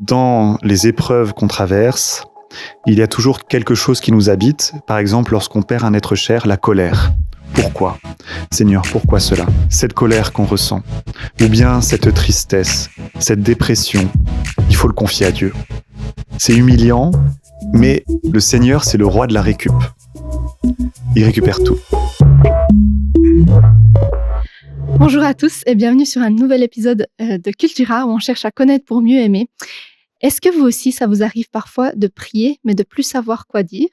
Dans les épreuves qu'on traverse, il y a toujours quelque chose qui nous habite. Par exemple, lorsqu'on perd un être cher, la colère. Pourquoi ? Seigneur, pourquoi cela ? Cette colère qu'on ressent, ou bien cette tristesse, cette dépression, il faut le confier à Dieu. C'est humiliant, mais le Seigneur, c'est le roi de la récup. Il récupère tout. Bonjour à tous et bienvenue sur un nouvel épisode de Cultura où on cherche à connaître pour mieux aimer. Est-ce que vous aussi, ça vous arrive parfois de prier mais de plus savoir quoi dire ?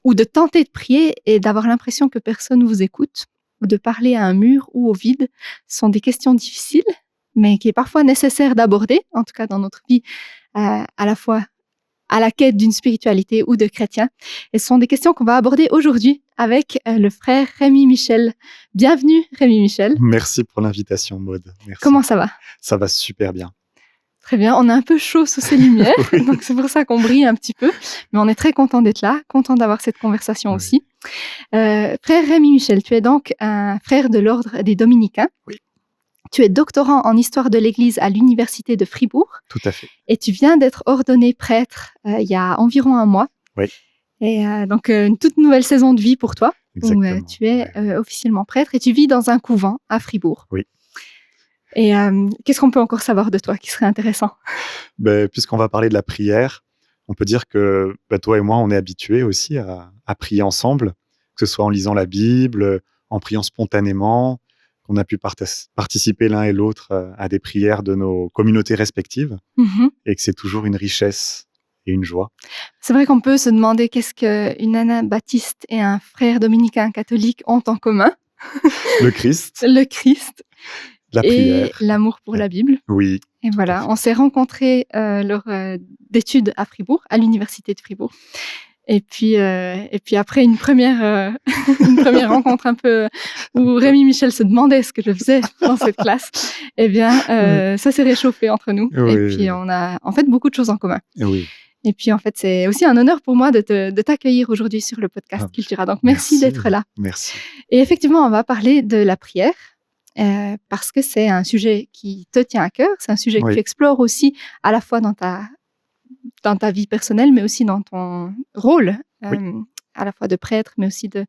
Ou de tenter de prier et d'avoir l'impression que personne vous écoute ? Ou de parler à un mur ou au vide ? Ce sont des questions difficiles mais qui est parfois nécessaire d'aborder, en tout cas dans notre vie, à la fois à la quête d'une spiritualité ou de chrétien. Et ce sont des questions qu'on va aborder aujourd'hui avec le frère Rémi Michel. Bienvenue Rémi Michel. Merci pour l'invitation, Maud. Merci. Comment ça va ? Ça va super bien. Très bien, on est un peu chaud sous ces lumières, Oui. donc c'est pour ça qu'on brille un petit peu. Mais on est très content d'être là, content d'avoir cette conversation aussi. Frère Rémi Michel, tu es donc un frère de l'ordre des Dominicains. Oui. Tu es doctorant en histoire de l'Église à l'Université de Fribourg. Tout à fait. Et tu viens d'être ordonné prêtre il y a environ un mois. Oui. Et donc, une toute nouvelle saison de vie pour toi. Exactement. Où tu es officiellement prêtre et tu vis dans un couvent à Fribourg. Oui. Et qu'est-ce qu'on peut encore savoir de toi qui serait intéressant ? Puisqu'on va parler de la prière, on peut dire que toi et moi, on est habitués aussi à prier ensemble, que ce soit en lisant la Bible, en priant spontanément, qu'on a pu participer l'un et l'autre à des prières de nos communautés respectives, et que c'est toujours une richesse et une joie. C'est vrai qu'on peut se demander qu'est-ce qu'une anabaptiste et un frère dominicain catholique ont en commun. Le Christ, Le Christ la et prière. l'amour pour la Bible. Oui, Et voilà, on s'est rencontrés lors d'études à Fribourg, à l'université de Fribourg. Et puis après une première rencontre un peu où Rémi Michel se demandait ce que je faisais dans cette classe, eh bien, ça s'est réchauffé entre nous. Oui, et puis, on a en fait beaucoup de choses en commun. oui. Et puis, en fait, c'est aussi un honneur pour moi de t'accueillir aujourd'hui sur le podcast Cultura. Donc, merci d'être là. Merci. Et effectivement, on va parler de la prière parce que c'est un sujet qui te tient à cœur. C'est un sujet que tu explores aussi à la fois dans ta vie personnelle, mais aussi dans ton rôle, à la fois de prêtre, mais aussi de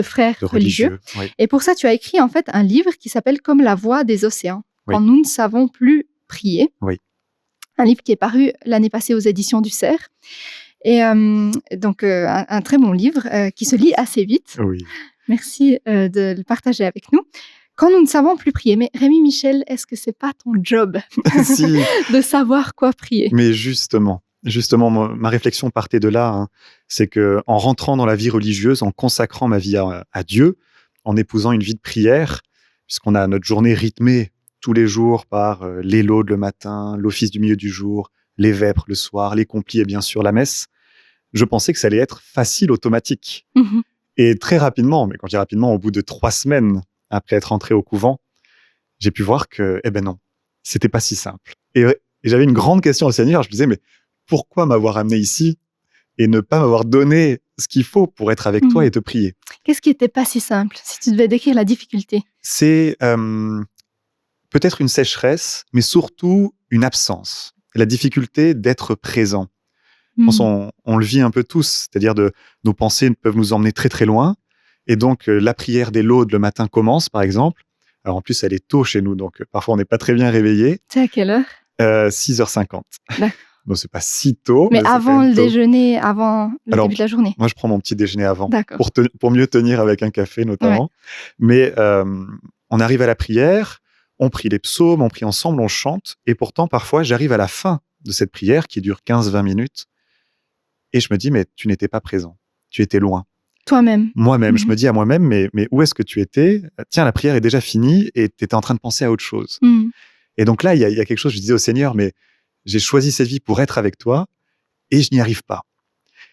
frère religieux. Oui. Et pour ça, tu as écrit en fait un livre qui s'appelle « Comme la voix des océans », quand nous ne savons plus prier. Oui. Un livre qui est paru l'année passée aux éditions du Cerf. Et donc, un très bon livre qui se lit assez vite. Oui. Merci de le partager avec nous. Quand nous ne savons plus prier, mais Rémi Michel, est-ce que c'est pas ton job Si. de savoir quoi prier ? Mais justement, ma réflexion partait de là. Hein. C'est que en rentrant dans la vie religieuse, en consacrant ma vie à Dieu, en épousant une vie de prière, puisqu'on a notre journée rythmée tous les jours par les laudes le matin, l'office du milieu du jour, les vêpres le soir, les complis et bien sûr la messe, je pensais que ça allait être facile, automatique. Et très rapidement, mais quand je dis rapidement, au bout de 3 semaines après être entré au couvent, j'ai pu voir que, non, c'était pas si simple. Et j'avais une grande question au Seigneur. Je me disais, mais pourquoi m'avoir amené ici et ne pas m'avoir donné ce qu'il faut pour être avec toi et te prier ? Qu'est-ce qui n'était pas si simple, si tu devais décrire la difficulté ? C'est peut-être une sécheresse, mais surtout une absence. La difficulté d'être présent. Je pense on le vit un peu tous, c'est-à-dire nos pensées peuvent nous emmener très très loin. Et donc, la prière des laudes le matin commence, par exemple. Alors, en plus, elle est tôt chez nous, donc parfois, on n'est pas très bien réveillé. C'est à quelle heure ? 6h50. D'accord. Donc, c'est pas si tôt. Mais avant le déjeuner, avant le début de la journée ? Moi, je prends mon petit déjeuner avant. D'accord. Pour mieux tenir avec un café, notamment. Ouais. Mais on arrive à la prière, on prie les psaumes, on prie ensemble, on chante. Et pourtant, parfois, j'arrive à la fin de cette prière qui dure 15-20 minutes. Et je me dis, mais tu n'étais pas présent. Tu étais loin. Toi-même. Moi-même, je me dis à moi-même, mais où est-ce que tu étais ? Tiens, la prière est déjà finie et tu étais en train de penser à autre chose. Et donc là, il y a quelque chose, je disais au Seigneur, mais j'ai choisi cette vie pour être avec toi et je n'y arrive pas.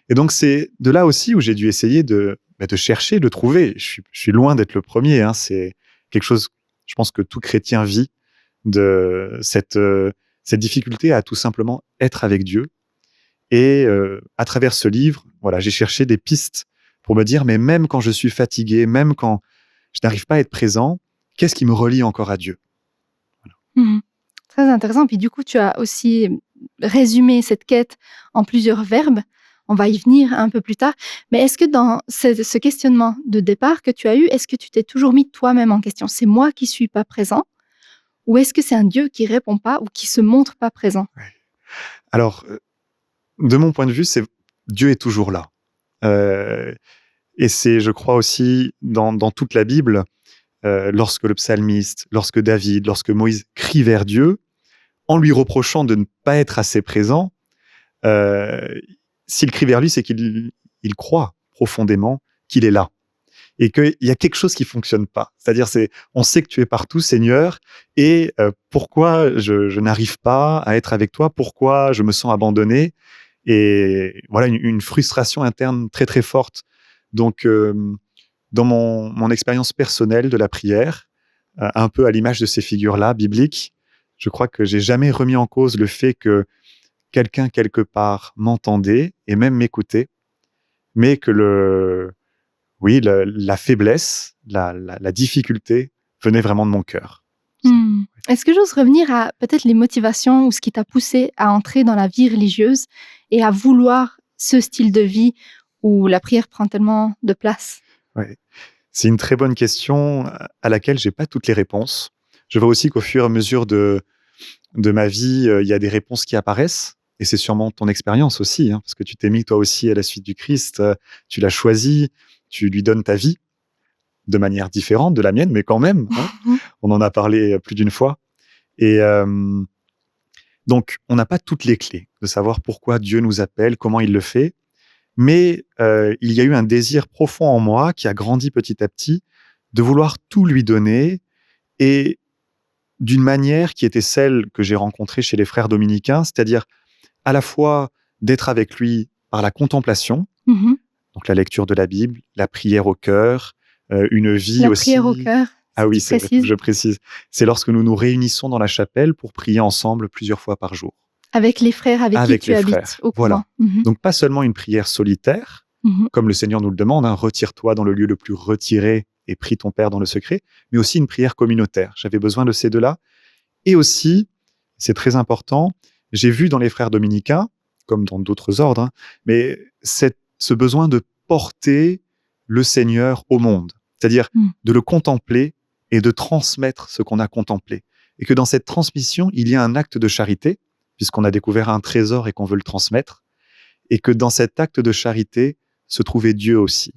Et donc, c'est de là aussi où j'ai dû essayer de chercher, de trouver. Je suis loin d'être le premier. Hein, c'est quelque chose, je pense que tout chrétien vit, de cette difficulté à tout simplement être avec Dieu. Et à travers ce livre, voilà, j'ai cherché des pistes pour me dire, mais même quand je suis fatigué, même quand je n'arrive pas à être présent, qu'est-ce qui me relie encore à Dieu ? Voilà. Très intéressant. Puis du coup, tu as aussi résumé cette quête en plusieurs verbes. On va y venir un peu plus tard. Mais est-ce que dans ce questionnement de départ que tu as eu, est-ce que tu t'es toujours mis toi-même en question? C'est moi qui suis pas présent? Ou est-ce que c'est un Dieu qui répond pas ou qui se montre pas présent? Alors, de mon point de vue, Dieu est toujours là. Et c'est, je crois aussi, dans toute la Bible, lorsque le psalmiste, lorsque David, lorsque Moïse crie vers Dieu, en lui reprochant de ne pas être assez présent, s'il crie vers lui, c'est qu'il croit profondément qu'il est là. Et qu'il y a quelque chose qui fonctionne pas. C'est-à-dire, on sait que tu es partout, Seigneur, et pourquoi je n'arrive pas à être avec toi, pourquoi je me sens abandonné, et voilà, une frustration interne très très forte. Donc, dans mon expérience personnelle de la prière, un peu à l'image de ces figures-là, bibliques, je crois que j'ai jamais remis en cause le fait que quelqu'un quelque part m'entendait et même m'écoutait, mais que la faiblesse, la difficulté venait vraiment de mon cœur. Est-ce que j'ose revenir à peut-être les motivations ou ce qui t'a poussé à entrer dans la vie religieuse et à vouloir ce style de vie où la prière prend tellement de place? Ouais. C'est une très bonne question à laquelle j'ai pas toutes les réponses. Je vois aussi qu'au fur et à mesure de ma vie, il y a des réponses qui apparaissent. Et c'est sûrement ton expérience aussi, parce que tu t'es mis toi aussi à la suite du Christ, tu l'as choisi, tu lui donnes ta vie de manière différente de la mienne, mais quand même, on en a parlé plus d'une fois. Et donc, on n'a pas toutes les clés de savoir pourquoi Dieu nous appelle, comment il le fait, mais il y a eu un désir profond en moi qui a grandi petit à petit de vouloir tout lui donner, et d'une manière qui était celle que j'ai rencontrée chez les frères dominicains, c'est-à-dire à la fois d'être avec lui par la contemplation, donc la lecture de la Bible, la prière au cœur, une vie La aussi... prière au cœur. Ah oui, c'est précise. je précise. C'est lorsque nous nous réunissons dans la chapelle pour prier ensemble plusieurs fois par jour. Avec les frères avec qui tu habites au couvent. Voilà. Donc pas seulement une prière solitaire, comme le Seigneur nous le demande, retire-toi dans le lieu le plus retiré et prie ton Père dans le secret, mais aussi une prière communautaire. J'avais besoin de ces deux-là. Et aussi, c'est très important, j'ai vu dans les frères dominicains, comme dans d'autres ordres, mais ce besoin de porter le Seigneur au monde, c'est-à-dire de le contempler et de transmettre ce qu'on a contemplé. Et que dans cette transmission, il y a un acte de charité, puisqu'on a découvert un trésor et qu'on veut le transmettre, et que dans cet acte de charité se trouvait Dieu aussi.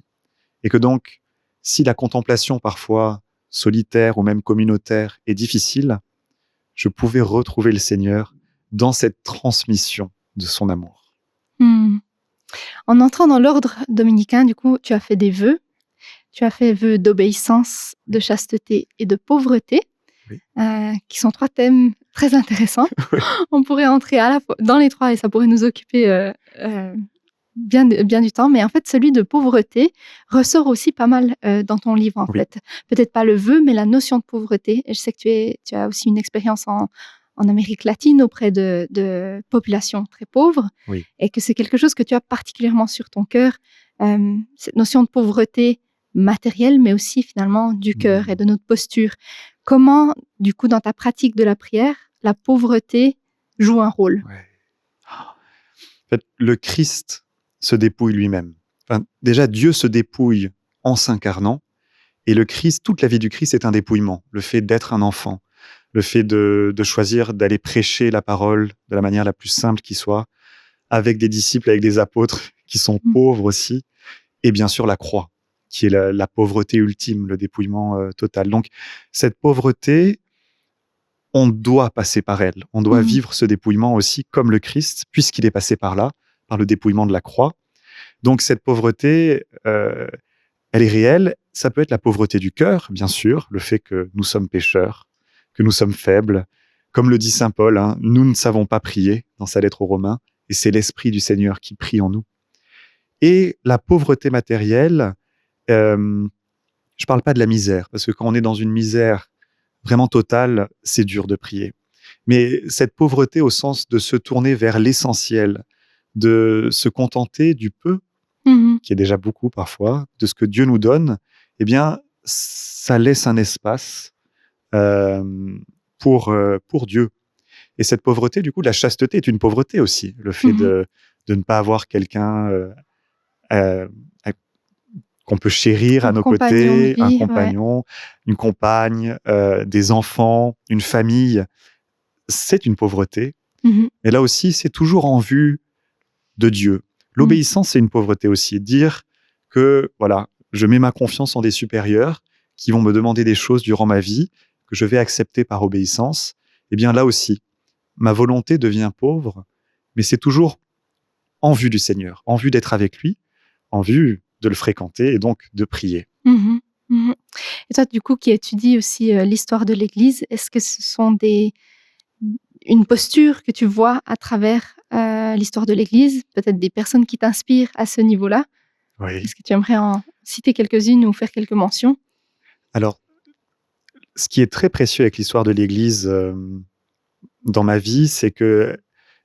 Et que donc, si la contemplation parfois solitaire ou même communautaire est difficile, je pouvais retrouver le Seigneur dans cette transmission de son amour. En entrant dans l'ordre dominicain, du coup, tu as fait des vœux. Tu as fait vœux d'obéissance, de chasteté et de pauvreté, qui sont 3 thèmes très intéressants. Oui. On pourrait entrer à la fois dans les 3 et ça pourrait nous occuper bien du temps. Mais en fait, celui de pauvreté ressort aussi pas mal dans ton livre, en fait. Peut-être pas le vœu, mais la notion de pauvreté. Et je sais que tu as aussi une expérience en Amérique latine auprès de populations très pauvres, et que c'est quelque chose que tu as particulièrement sur ton cœur, cette notion de pauvreté matérielle, mais aussi finalement du cœur et de notre posture. Comment, du coup, dans ta pratique de la prière, la pauvreté joue un rôle? En fait, le Christ se dépouille lui-même. Enfin, déjà, Dieu se dépouille en s'incarnant, et le Christ, toute la vie du Christ est un dépouillement. Le fait d'être un enfant, le fait de choisir d'aller prêcher la parole de la manière la plus simple qui soit, avec des disciples, avec des apôtres qui sont pauvres aussi, et bien sûr la croix, qui est la pauvreté ultime, le dépouillement total. Donc, cette pauvreté, on doit passer par elle. On doit vivre ce dépouillement aussi comme le Christ, puisqu'il est passé par là, par le dépouillement de la croix. Donc, cette pauvreté, elle est réelle. Ça peut être la pauvreté du cœur, bien sûr, le fait que nous sommes pécheurs, que nous sommes faibles. Comme le dit saint Paul, nous ne savons pas prier dans sa lettre aux Romains, et c'est l'Esprit du Seigneur qui prie en nous. Et la pauvreté matérielle, je parle pas de la misère, parce que quand on est dans une misère vraiment totale, c'est dur de prier. Mais cette pauvreté au sens de se tourner vers l'essentiel, de se contenter du peu, qui est déjà beaucoup parfois, de ce que Dieu nous donne, eh bien, ça laisse un espace pour Dieu. Et cette pauvreté, du coup, la chasteté est une pauvreté aussi. Le fait de ne pas avoir quelqu'un euh, qu'on peut chérir à Un nos compagnon de côtés, un vie, ouais. compagnon, une compagne, des enfants, une famille. C'est une pauvreté. Mhm. Et là aussi, c'est toujours en vue de Dieu. L'obéissance, c'est une pauvreté aussi. Dire que, voilà, je mets ma confiance en des supérieurs qui vont me demander des choses durant ma vie, que je vais accepter par obéissance. Eh bien, là aussi, ma volonté devient pauvre, mais c'est toujours en vue du Seigneur, en vue d'être avec lui, en vue de le fréquenter et donc de prier. Mhm. Mhm. Et toi, du coup, qui étudies aussi l'histoire de l'Église, est-ce que ce sont une posture que tu vois à travers l'histoire de l'Église, peut-être des personnes qui t'inspirent à ce niveau-là? Oui. Est-ce que tu aimerais en citer quelques-unes ou faire quelques mentions? Alors, ce qui est très précieux avec l'histoire de l'Église dans ma vie, c'est que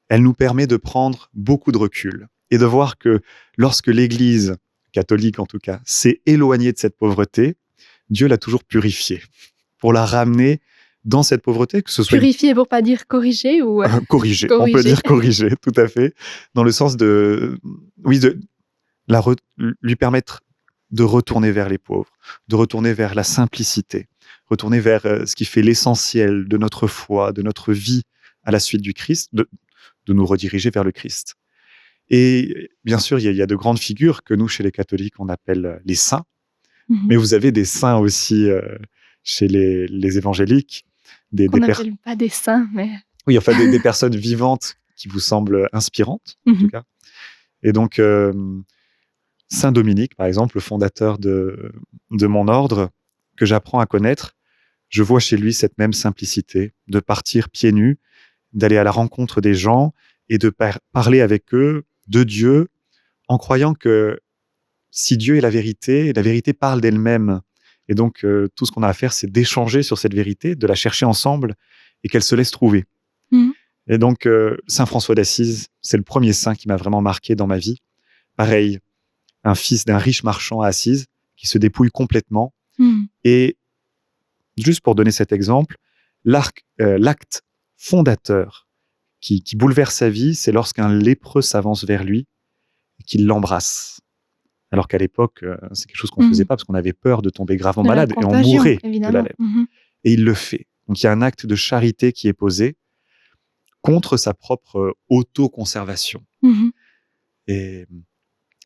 elle nous permet de prendre beaucoup de recul et de voir que lorsque l'Église, catholique en tout cas, s'est éloignée de cette pauvreté, Dieu l'a toujours purifiée pour la ramener dans cette pauvreté, que ce soit Purifier pour pas dire corriger ou corrigée. On peut corriger. dire corrigée, tout à fait, dans le sens de, oui, de lui permettre de retourner vers les pauvres, de retourner vers la simplicité, retourner vers ce qui fait l'essentiel de notre foi, de notre vie à la suite du Christ, de nous rediriger vers le Christ. Et bien sûr, il y a de grandes figures que nous, chez les catholiques, on appelle les saints, mais vous avez des saints aussi chez les évangéliques. Qu'on n'appelle pas des saints, mais... Oui, enfin des personnes vivantes qui vous semblent inspirantes, en tout cas. Et donc, Saint Dominique, par exemple, le fondateur de mon ordre, que j'apprends à connaître, je vois chez lui cette même simplicité, de partir pieds nus, d'aller à la rencontre des gens et de parler avec eux de Dieu, en croyant que si Dieu est la vérité parle d'elle-même. Et donc, tout ce qu'on a à faire, c'est d'échanger sur cette vérité, de la chercher ensemble et qu'elle se laisse trouver. Et donc, Saint François d'Assise, c'est le premier saint qui m'a vraiment marqué dans ma vie. Pareil, un fils d'un riche marchand à Assise qui se dépouille complètement. Et juste pour donner cet exemple, l'acte fondateur qui bouleverse sa vie, c'est lorsqu'un lépreux s'avance vers lui et qu'il l'embrasse. Alors qu'à l'époque, c'est quelque chose qu'on ne faisait pas parce qu'on avait peur de tomber gravement malade et on mourait de la lèpre. Et il le fait. Donc il y a un acte de charité qui est posé contre sa propre autoconservation. Et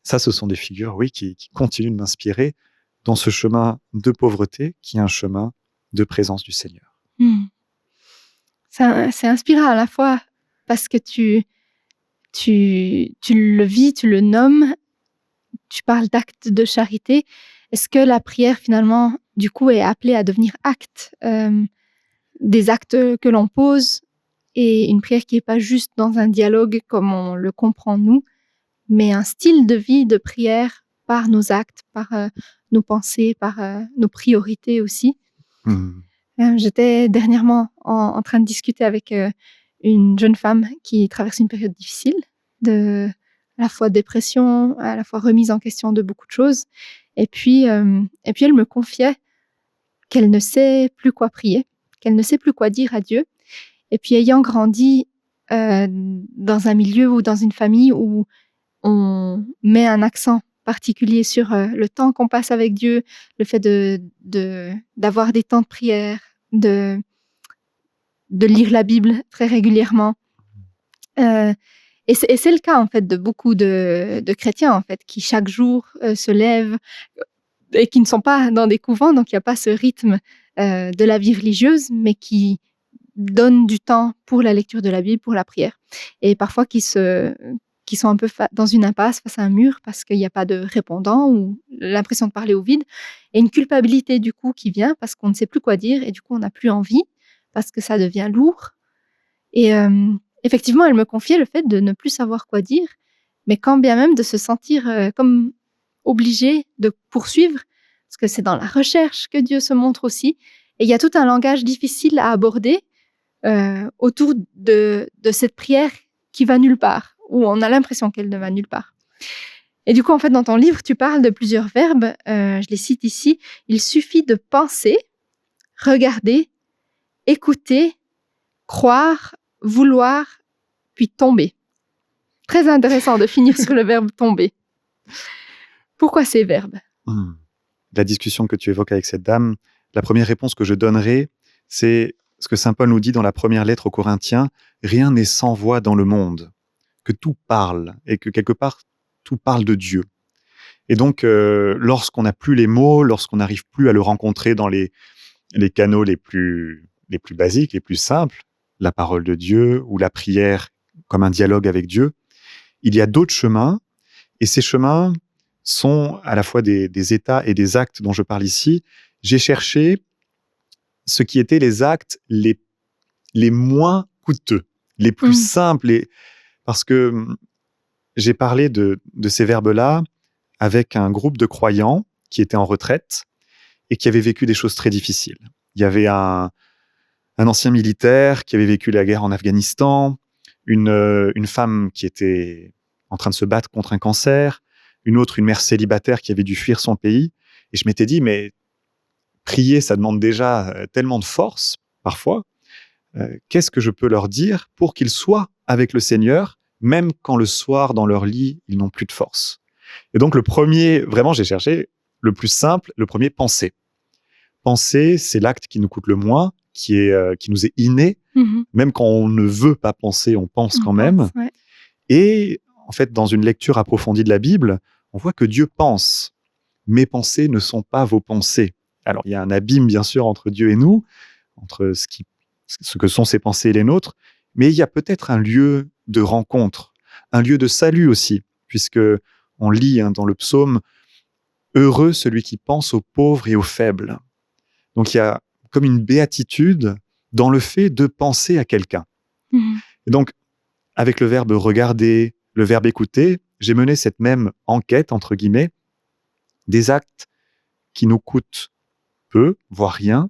ça, ce sont des figures, oui, qui continuent de m'inspirer dans ce chemin de pauvreté qui est un chemin de présence du Seigneur. C'est inspirant à la fois parce que tu le vis, tu le nommes, tu parles d'actes de charité. Est-ce que la prière, finalement, du coup, est appelée à devenir acte, des actes que l'on pose, et une prière qui n'est pas juste dans un dialogue comme on le comprend nous, mais un style de vie de prière par nos actes, par nos pensées, par nos priorités aussi. J'étais dernièrement en train de discuter avec une jeune femme qui traverse une période difficile, à la fois dépression, à la fois remise en question de beaucoup de choses. Et puis elle me confiait qu'elle ne sait plus quoi prier, qu'elle ne sait plus quoi dire à Dieu. Et puis ayant grandi dans un milieu ou dans une famille où on met un accent particulier sur le temps qu'on passe avec Dieu, le fait d'avoir des temps de prière, de lire la Bible très régulièrement. Et c'est le cas en fait de beaucoup de chrétiens en fait qui chaque jour se lèvent et qui ne sont pas dans des couvents, donc il n'y a pas ce rythme de la vie religieuse, mais qui donnent du temps pour la lecture de la Bible, pour la prière, et parfois qui sont un peu dans une impasse face à un mur parce qu'il n'y a pas de répondant ou l'impression de parler au vide, et une culpabilité du coup qui vient parce qu'on ne sait plus quoi dire et du coup on n'a plus envie parce que ça devient lourd. Et effectivement, elle me confiait le fait de ne plus savoir quoi dire, mais quand bien même de se sentir comme obligée de poursuivre, parce que c'est dans la recherche que Dieu se montre aussi. Et il y a tout un langage difficile à aborder autour de cette prière qui va nulle part, où on a l'impression qu'elle ne va nulle part. Et du coup, en fait, dans ton livre, tu parles de plusieurs verbes. Je les cite ici. Il suffit de penser, regarder, écouter, croire, vouloir puis tomber. Très intéressant de finir sur le verbe tomber. Pourquoi ces verbes? La discussion que tu évoques avec cette dame, la première réponse que je donnerai, c'est ce que saint Paul nous dit dans la première lettre aux Corinthiens, rien n'est sans voix dans le monde, que tout parle et que quelque part tout parle de Dieu. Et donc, lorsqu'on n'a plus les mots, lorsqu'on n'arrive plus à le rencontrer dans les canaux les plus basiques, les plus simples, la parole de Dieu ou la prière comme un dialogue avec Dieu, il y a d'autres chemins, et ces chemins sont à la fois des états et des actes dont je parle ici. J'ai cherché ce qui étaient les actes les moins coûteux, les plus simples, parce que j'ai parlé de ces verbes-là avec un groupe de croyants qui étaient en retraite et qui avaient vécu des choses très difficiles. Il y avait un ancien militaire qui avait vécu la guerre en Afghanistan, une femme qui était en train de se battre contre un cancer, une mère célibataire qui avait dû fuir son pays. Et je m'étais dit, mais prier, ça demande déjà tellement de force, parfois. Qu'est-ce que je peux leur dire pour qu'ils soient avec le Seigneur, même quand le soir, dans leur lit, ils n'ont plus de force? Et donc, le premier, vraiment, j'ai cherché le plus simple, le premier, penser. Penser, c'est l'acte qui nous coûte le moins, qui nous est inné. Même quand on ne veut pas penser, on pense quand même. Ouais. Et en fait, dans une lecture approfondie de la Bible, on voit que Dieu pense. Mes pensées ne sont pas vos pensées. Alors, il y a un abîme, bien sûr, entre Dieu et nous, entre ce que sont ses pensées et les nôtres, mais il y a peut-être un lieu de rencontre, un lieu de salut aussi, puisque on lit dans le psaume « Heureux celui qui pense aux pauvres et aux faibles ». Donc, il y a comme une béatitude dans le fait de penser à quelqu'un. Et donc, avec le verbe « regarder », le verbe « écouter », j'ai mené cette même enquête, entre guillemets, des actes qui nous coûtent peu, voire rien,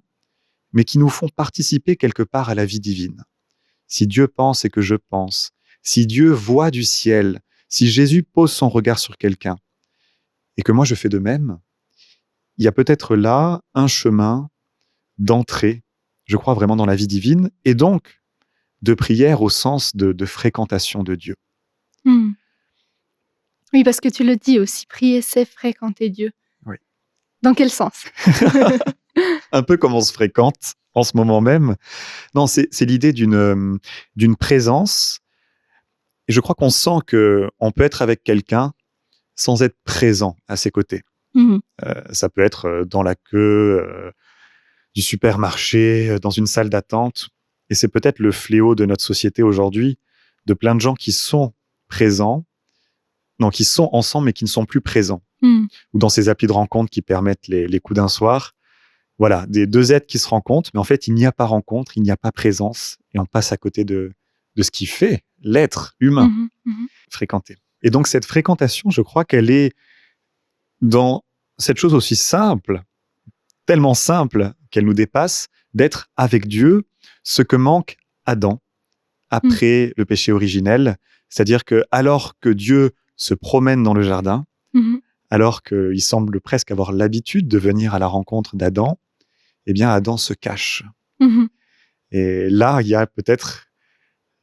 mais qui nous font participer quelque part à la vie divine. Si Dieu pense et que je pense, si Dieu voit du ciel, si Jésus pose son regard sur quelqu'un, et que moi je fais de même, il y a peut-être là un chemin d'entrée, je crois vraiment dans la vie divine, et donc de prière au sens de fréquentation de Dieu. Oui, parce que tu le dis aussi, prier, c'est fréquenter Dieu. Oui. Dans quel sens? Un peu comme on se fréquente en ce moment même. Non, c'est l'idée d'une présence. Et je crois qu'on sent qu'on peut être avec quelqu'un sans être présent à ses côtés. Ça peut être dans la queue du supermarché, dans une salle d'attente. Et c'est peut-être le fléau de notre société aujourd'hui, de plein de gens qui sont présents, non, qui sont ensemble mais qui ne sont plus présents. Ou dans ces applis de rencontre qui permettent les coups d'un soir. Voilà, des deux êtres qui se rencontrent, mais en fait, il n'y a pas rencontre, il n'y a pas présence, et on passe à côté de ce qui fait l'être humain fréquenté. Et donc, cette fréquentation, je crois qu'elle est dans cette chose aussi simple, tellement simple qu'elle nous dépasse, d'être avec Dieu, ce que manque Adam après le péché originel. C'est-à-dire que alors que Dieu se promène dans le jardin, alors qu'il semble presque avoir l'habitude de venir à la rencontre d'Adam, eh bien, Adam se cache. Et là, il y a peut-être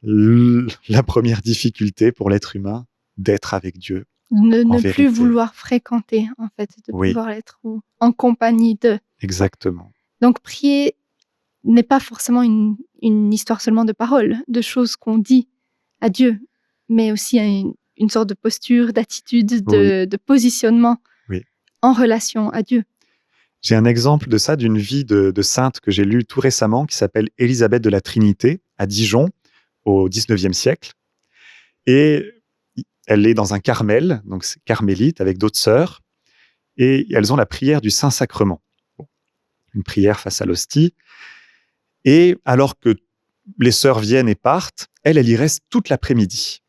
la première difficulté pour l'être humain d'être avec Dieu. Ne plus vouloir fréquenter, en fait, de pouvoir être en compagnie d'eux. Exactement. Donc, prier n'est pas forcément une histoire seulement de paroles, de choses qu'on dit à Dieu, mais aussi une sorte de posture, d'attitude, de positionnement en relation à Dieu. J'ai un exemple de ça, d'une vie de sainte que j'ai lue tout récemment, qui s'appelle Élisabeth de la Trinité, à Dijon, au XIXe siècle. Et elle est dans un carmel, donc c'est carmélite, avec d'autres sœurs, et elles ont la prière du Saint-Sacrement. Une prière face à l'hostie. Et alors que les sœurs viennent et partent, elle y reste toute l'après-midi.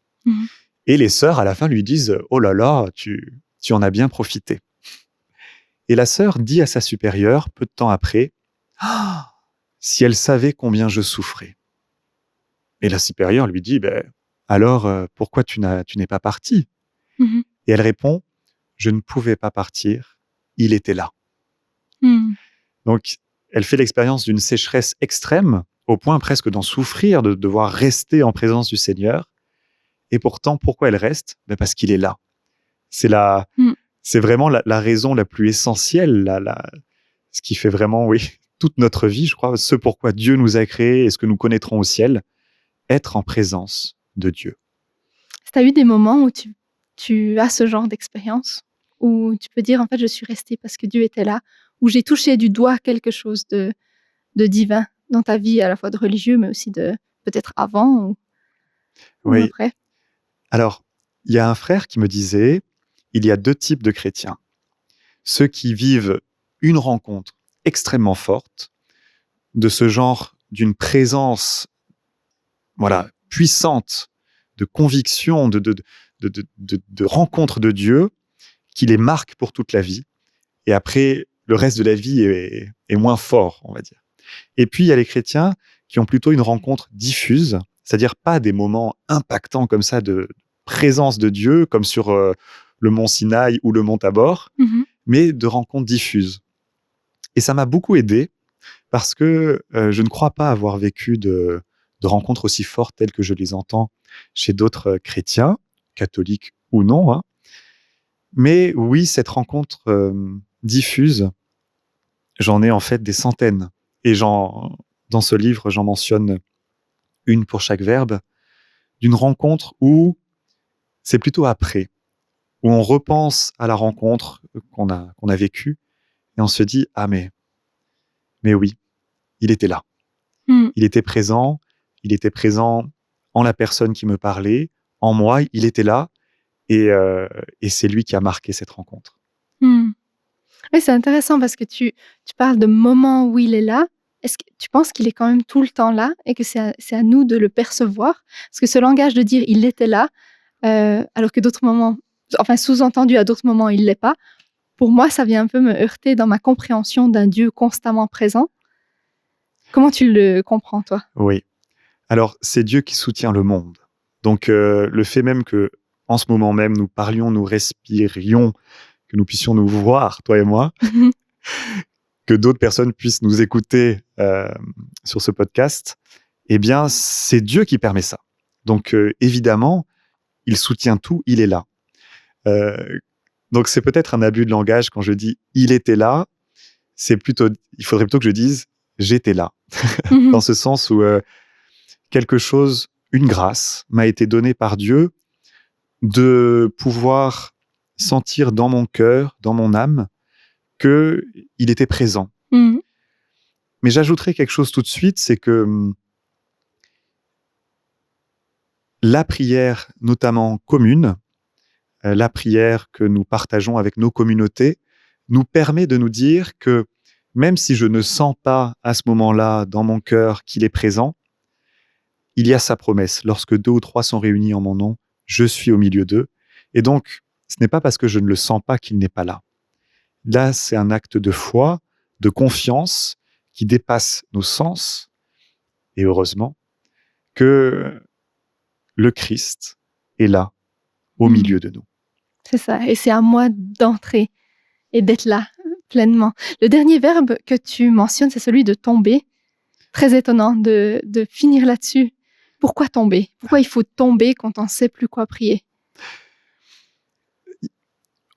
Et les sœurs, à la fin, lui disent « Oh là là, tu en as bien profité ». Et la sœur dit à sa supérieure, peu de temps après, « Ah, si elle savait combien je souffrais ». Et la supérieure lui dit, alors pourquoi tu n'es pas partie? Et elle répond, je ne pouvais pas partir, il était là. Donc, elle fait l'expérience d'une sécheresse extrême au point presque d'en souffrir, de devoir rester en présence du Seigneur. Et pourtant, pourquoi elle reste? Parce qu'il est là. Mm. C'est vraiment la raison la plus essentielle, ce qui fait vraiment, oui, toute notre vie, je crois, ce pourquoi Dieu nous a créés et ce que nous connaîtrons au ciel, être en présence de Dieu. Tu as eu des moments où tu as ce genre d'expérience, où tu peux dire, en fait, je suis restée parce que Dieu était là, où j'ai touché du doigt quelque chose de divin dans ta vie, à la fois de religieux, mais aussi de peut-être avant ou Oui. après? Alors, il y a un frère qui me disait, il y a 2 types de chrétiens. Ceux qui vivent une rencontre extrêmement forte, de ce genre, d'une présence, voilà, puissante, de conviction, de rencontre de Dieu, qui les marque pour toute la vie. Et après, le reste de la vie est moins fort, on va dire. Et puis, il y a les chrétiens qui ont plutôt une rencontre diffuse, c'est-à-dire pas des moments impactants comme ça de présence de Dieu, comme sur le mont Sinaï ou le mont Tabor, mais de rencontres diffuses. Et ça m'a beaucoup aidé parce que je ne crois pas avoir vécu de rencontres aussi fortes telles que je les entends chez d'autres chrétiens, catholiques ou non. Hein. Mais oui, cette rencontre diffuse, j'en ai en fait des centaines. Et dans ce livre, j'en mentionne une pour chaque verbe, d'une rencontre où c'est plutôt après, où on repense à la rencontre qu'on a vécue et on se dit « Ah mais oui, il était là. Il était présent en la personne qui me parlait, en moi, il était là et c'est lui qui a marqué cette rencontre. » Oui, c'est intéressant parce que tu parles de moments où il est là. Est-ce que tu penses qu'il est quand même tout le temps là et que c'est à nous de le percevoir? Parce que ce langage de dire il était là, alors que d'autres moments, enfin sous-entendu à d'autres moments il l'est pas, pour moi ça vient un peu me heurter dans ma compréhension d'un Dieu constamment présent. Comment tu le comprends, toi? Oui. Alors, c'est Dieu qui soutient le monde. Donc, le fait même que, en ce moment même, nous parlions, nous respirions, que nous puissions nous voir, toi et moi, que d'autres personnes puissent nous écouter sur ce podcast, eh bien, c'est Dieu qui permet ça. Donc, évidemment, il soutient tout, il est là. Donc, c'est peut-être un abus de langage quand je dis « il était là », il faudrait plutôt que je dise « j'étais là », dans ce sens où quelque chose, une grâce, m'a été donnée par Dieu de pouvoir sentir dans mon cœur, dans mon âme, qu'il était présent. Mais j'ajouterai quelque chose tout de suite, c'est que la prière, notamment commune, la prière que nous partageons avec nos communautés, nous permet de nous dire que même si je ne sens pas à ce moment-là dans mon cœur qu'il est présent, il y a sa promesse. Lorsque 2 ou 3 sont réunis en mon nom, je suis au milieu d'eux. Et donc, ce n'est pas parce que je ne le sens pas qu'il n'est pas là. Là, c'est un acte de foi, de confiance qui dépasse nos sens. Et heureusement que le Christ est là, au milieu de nous. C'est ça. Et c'est à moi d'entrer et d'être là pleinement. Le dernier verbe que tu mentionnes, c'est celui de tomber. Très étonnant de finir là-dessus. Pourquoi tomber? Pourquoi il faut tomber quand on ne sait plus quoi prier?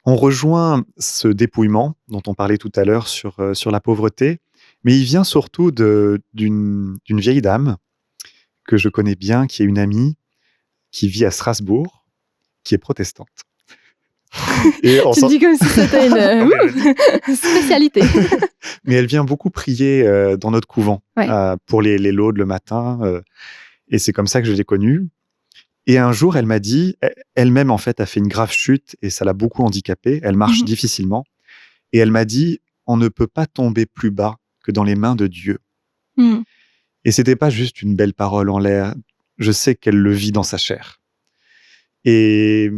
On rejoint ce dépouillement dont on parlait tout à l'heure sur la pauvreté, mais il vient surtout d'une vieille dame que je connais bien, qui est une amie, qui vit à Strasbourg, qui est protestante. Et tu dis comme si c'était une spécialité. Mais elle vient beaucoup prier dans notre couvent, pour les laudes le matin, et c'est comme ça que je l'ai connue. Et un jour, elle m'a dit, elle-même en fait a fait une grave chute et ça l'a beaucoup handicapée, elle marche difficilement, et elle m'a dit, on ne peut pas tomber plus bas que dans les mains de Dieu. Et c'était pas juste une belle parole en l'air, je sais qu'elle le vit dans sa chair. Et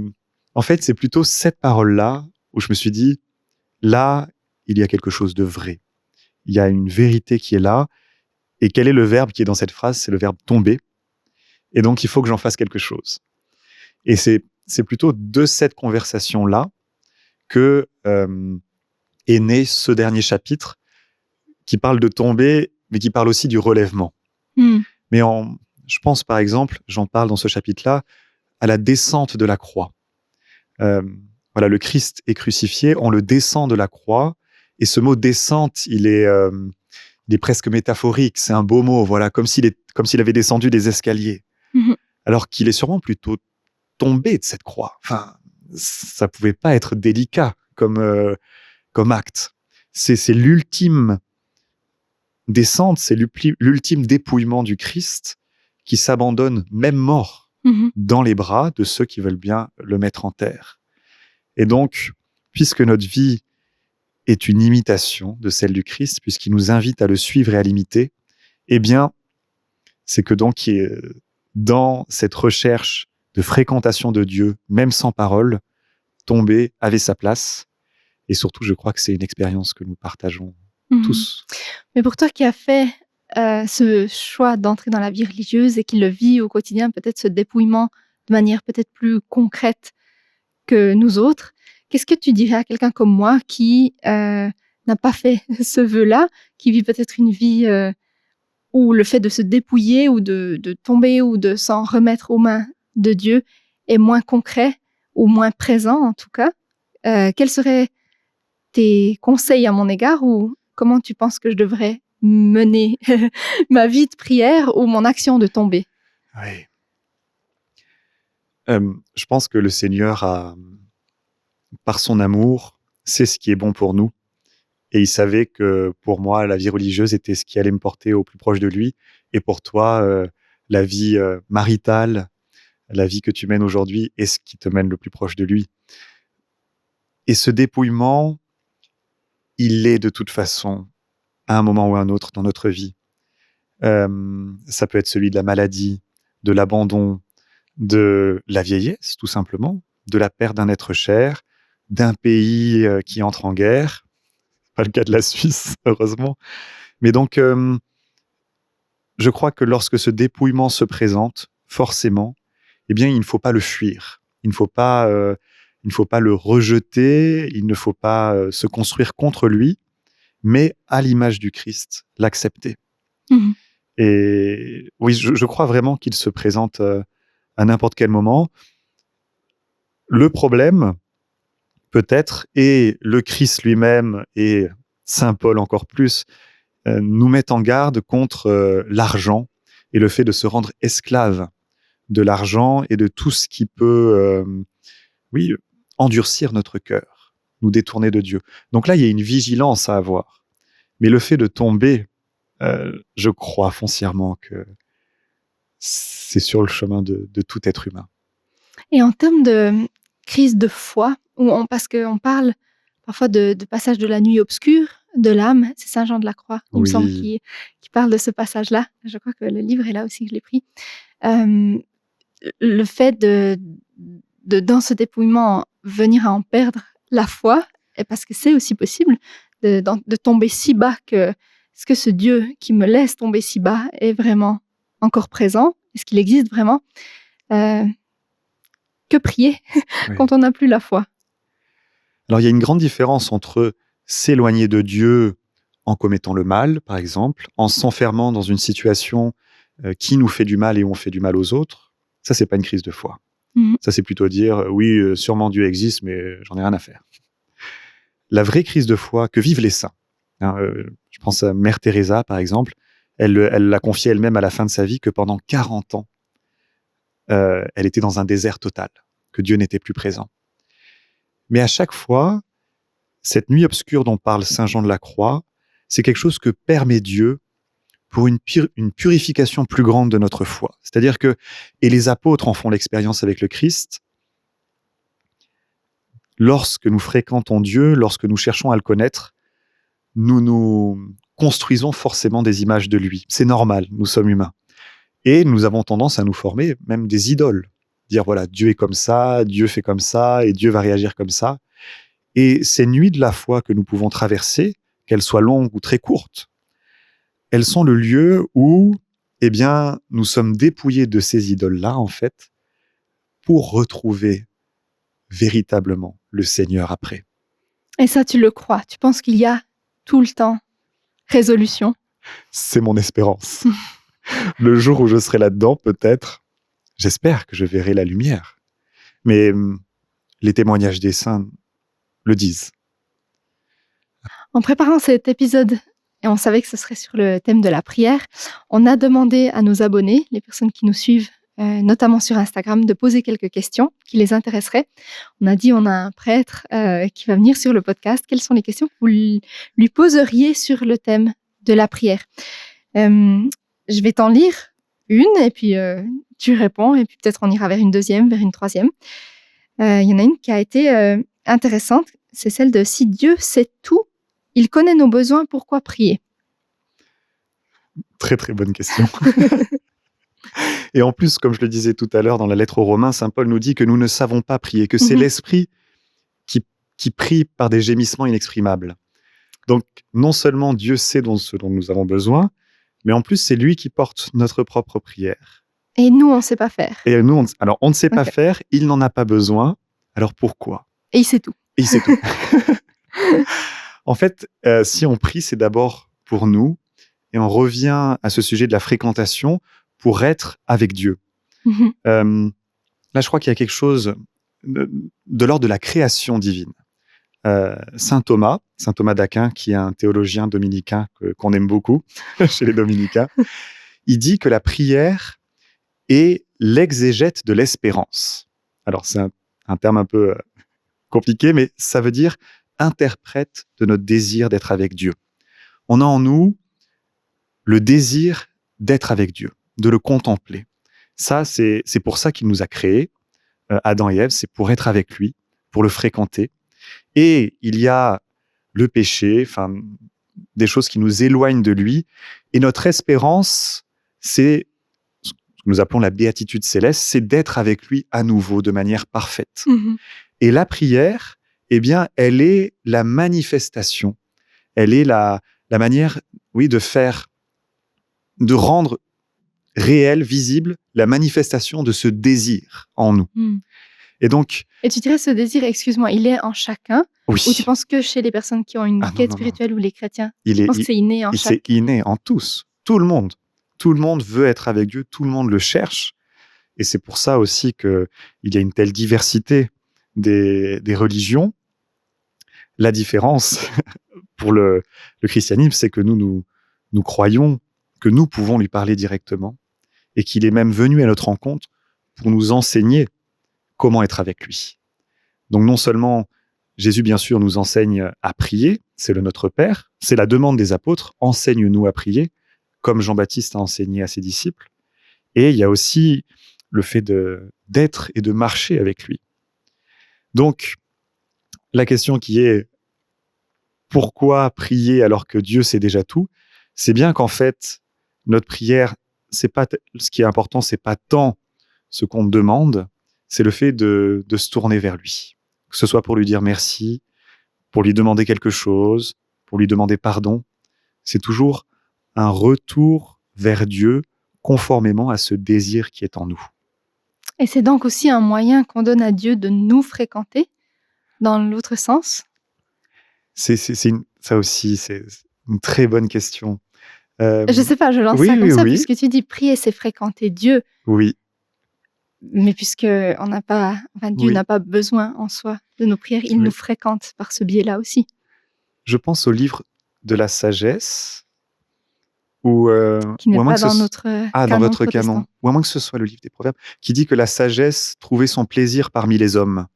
en fait, c'est plutôt cette parole-là où je me suis dit, là, il y a quelque chose de vrai. Il y a une vérité qui est là. Et quel est le verbe qui est dans cette phrase? C'est le verbe tomber. Et donc, il faut que j'en fasse quelque chose. Et c'est plutôt de cette conversation-là que est né ce dernier chapitre qui parle de tomber, mais qui parle aussi du relèvement. Hmm. Mais je pense par exemple, j'en parle dans ce chapitre-là, à la descente de la croix. Voilà, le Christ est crucifié, on le descend de la croix, et ce mot descente, il est presque métaphorique, c'est un beau mot, voilà, comme s'il avait descendu des escaliers, Mhm. alors qu'il est sûrement plutôt tombé de cette croix. Enfin, ça pouvait pas être délicat comme acte. C'est l'ultime descente, c'est l'ultime dépouillement du Christ qui s'abandonne, même mort, Mhm. dans les bras de ceux qui veulent bien le mettre en terre. Et donc, puisque notre vie est une imitation de celle du Christ, puisqu'il nous invite à le suivre et à l'imiter, eh bien, c'est que donc, dans cette recherche de fréquentation de Dieu, même sans parole, tomber avait sa place. Et surtout, je crois que c'est une expérience que nous partageons Mhm. tous. Mais pour toi qui as fait ce choix d'entrer dans la vie religieuse et qui le vit au quotidien, peut-être ce dépouillement de manière peut-être plus concrète que nous autres, qu'est-ce que tu dirais à quelqu'un comme moi qui n'a pas fait ce vœu-là, qui vit peut-être une vie où le fait de se dépouiller ou de tomber ou de s'en remettre aux mains de Dieu est moins concret ou moins présent en tout cas? Quels seraient tes conseils à mon égard ou comment tu penses que je devrais mener ma vie de prière ou mon action de tomber? Oui. Je pense que le Seigneur par son amour, sait ce qui est bon pour nous. Et il savait que pour moi, la vie religieuse était ce qui allait me porter au plus proche de lui. Et pour toi, la vie maritale, la vie que tu mènes aujourd'hui est ce qui te mène le plus proche de lui. Et ce dépouillement, il est de toute façon à un moment ou à un autre dans notre vie. Ça peut être celui de la maladie, de l'abandon, de la vieillesse, tout simplement, de la perte d'un être cher, d'un pays qui entre en guerre. Pas le cas de la Suisse, heureusement. Mais donc, je crois que lorsque ce dépouillement se présente, forcément, eh bien, il ne faut pas le fuir. Il ne faut pas le rejeter, il ne faut pas se construire contre lui, mais à l'image du Christ, l'accepter. Mhm. Et oui, je crois vraiment qu'il se présente à n'importe quel moment. Le problème, peut-être, et le Christ lui-même, et Saint Paul encore plus, nous mettent en garde contre l'argent et le fait de se rendre esclave de l'argent et de tout ce qui peut, endurcir notre cœur, nous détourner de Dieu. Donc là, il y a une vigilance à avoir. Mais le fait de tomber, je crois foncièrement que c'est sur le chemin de tout être humain. Et en termes de crise de foi, parce qu'on parle parfois de passage de la nuit obscure de l'âme, c'est Saint Jean de la Croix, il me semble, Oui, qui parle de ce passage-là. Je crois que le livre est là aussi, je l'ai pris. Le fait dans ce dépouillement, venir à en perdre la foi, et parce que c'est aussi possible de tomber si bas que est-ce que ce Dieu qui me laisse tomber si bas est vraiment encore présent? Est-ce qu'il existe vraiment? Euh, que prier oui. quand on n'a plus la foi? Alors, il y a une grande différence entre s'éloigner de Dieu en commettant le mal, par exemple, en s'enfermant dans une situation qui nous fait du mal et on fait du mal aux autres. Ça, c'est pas une crise de foi. Mhm. Ça, c'est plutôt dire, oui, sûrement Dieu existe, mais j'en ai rien à faire. La vraie crise de foi que vivent les saints, hein, je pense à Mère Teresa, par exemple, elle l'a confié elle-même à la fin de sa vie que pendant 40 ans, elle était dans un désert total, que Dieu n'était plus présent. Mais à chaque fois, cette nuit obscure dont parle Saint Jean de la Croix, c'est quelque chose que permet Dieu pour une purification plus grande de notre foi. C'est-à-dire que, et les apôtres en font l'expérience avec le Christ, lorsque nous fréquentons Dieu, lorsque nous cherchons à le connaître, nous construisons forcément des images de lui. C'est normal, nous sommes humains. Et nous avons tendance à nous former même des idoles. Dire, voilà, Dieu est comme ça, Dieu fait comme ça, et Dieu va réagir comme ça. Et ces nuits de la foi que nous pouvons traverser, qu'elles soient longues ou très courtes, elles sont le lieu où, eh bien, nous sommes dépouillés de ces idoles-là, en fait, pour retrouver véritablement le Seigneur après. Et ça, tu le crois? Tu penses qu'il y a tout le temps résolution? C'est mon espérance. Le jour où je serai là-dedans, peut-être, j'espère que je verrai la lumière. Mais les témoignages des saints le disent. En préparant cet épisode, et on savait que ce serait sur le thème de la prière, on a demandé à nos abonnés, les personnes qui nous suivent, notamment sur Instagram, de poser quelques questions qui les intéresseraient. On a dit on a un prêtre qui va venir sur le podcast. Quelles sont les questions que vous lui poseriez sur le thème de la prière? Je vais t'en lire une et puis tu réponds et puis peut-être on ira vers une deuxième, vers une troisième. Il y en a une qui a été intéressante, c'est celle de « Si Dieu sait tout, il connaît nos besoins, pourquoi prier ?» Très très bonne question. Et en plus, comme je le disais tout à l'heure dans la lettre aux Romains, saint Paul nous dit que nous ne savons pas prier, que c'est l'Esprit qui prie par des gémissements inexprimables. Donc, non seulement Dieu sait ce dont nous avons besoin, mais en plus, c'est lui qui porte notre propre prière. Et nous, on ne sait pas faire. Et nous, on ne sait pas faire, il n'en a pas besoin, alors pourquoi ? Et il sait tout. Et il sait tout. En fait, si on prie, c'est d'abord pour nous, et on revient à ce sujet de la fréquentation pour être avec Dieu. Là, je crois qu'il y a quelque chose de l'ordre de la création divine. Saint Thomas d'Aquin, qui est un théologien dominicain qu'on aime beaucoup chez les dominicains, il dit que la prière est l'exégète de l'espérance. Alors, c'est un terme un peu compliqué, mais ça veut dire interprète de notre désir d'être avec Dieu. On a en nous le désir d'être avec Dieu, de le contempler. Ça, c'est pour ça qu'il nous a créés, Adam et Ève, c'est pour être avec lui, pour le fréquenter. Et il y a le péché, des choses qui nous éloignent de lui. Et notre espérance, c'est ce que nous appelons la béatitude céleste, c'est d'être avec lui à nouveau, de manière parfaite. Et la prière, eh bien, elle est la manifestation, elle est la manière, oui, de rendre réelle, visible, la manifestation de ce désir en nous. Et donc... Et tu dirais ce désir, excuse-moi, il est en chacun? Oui. Ou tu penses que chez les personnes qui ont une quête spirituelle ou les chrétiens? Je pense que c'est inné en chacun. C'est inné en tous, tout le monde. Tout le monde veut être avec Dieu, tout le monde le cherche. Et c'est pour ça aussi qu'il y a une telle diversité des religions. La différence pour le christianisme, c'est que nous croyons que nous pouvons lui parler directement et qu'il est même venu à notre rencontre pour nous enseigner comment être avec lui. Donc non seulement Jésus, bien sûr, nous enseigne à prier, c'est le Notre Père, c'est la demande des apôtres, enseigne-nous à prier, comme Jean-Baptiste a enseigné à ses disciples. Et il y a aussi le fait d'être et de marcher avec lui. Donc, la question qui est pourquoi prier alors que Dieu sait déjà tout, c'est bien qu'en fait, notre prière, ce qui est important, c'est pas tant ce qu'on demande, c'est le fait de se tourner vers lui. Que ce soit pour lui dire merci, pour lui demander quelque chose, pour lui demander pardon. C'est toujours un retour vers Dieu conformément à ce désir qui est en nous. Et c'est donc aussi un moyen qu'on donne à Dieu de nous fréquenter dans l'autre sens? Ça aussi, c'est une très bonne question. Je sais pas, je lance ça comme ça, puisque tu dis prier, c'est fréquenter Dieu. Oui. Mais puisque Dieu n'a pas besoin en soi de nos prières, il nous fréquente par ce biais-là aussi. Je pense au livre de la sagesse, qui n'est pas dans notre canon dans votre protestant. canon, ou à moins que ce soit le livre des Proverbes, qui dit que la sagesse trouvait son plaisir parmi les hommes.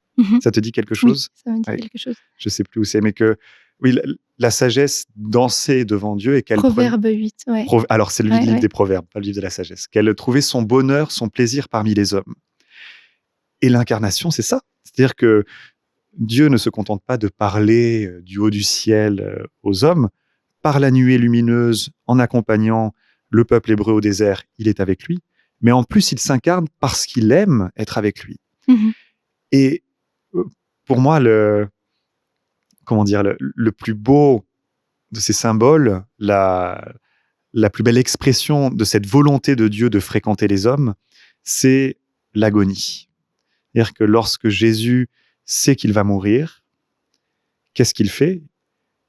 Ça te dit quelque chose? Oui, ça me dit quelque chose. Je sais plus où c'est, mais que oui, la sagesse dansait devant Dieu et qu'elle Proverbe 8, ouais. Alors c'est le livre des Proverbes, pas le livre de la sagesse. Qu'elle trouvait son bonheur, son plaisir parmi les hommes. Et l'incarnation, c'est ça. C'est-à-dire que Dieu ne se contente pas de parler du haut du ciel aux hommes. Par la nuée lumineuse, en accompagnant le peuple hébreu au désert, il est avec lui. Mais en plus, il s'incarne parce qu'il aime être avec lui. Et pour moi, le plus beau de ces symboles, la plus belle expression de cette volonté de Dieu de fréquenter les hommes, c'est l'agonie. C'est-à-dire que lorsque Jésus sait qu'il va mourir, qu'est-ce qu'il fait?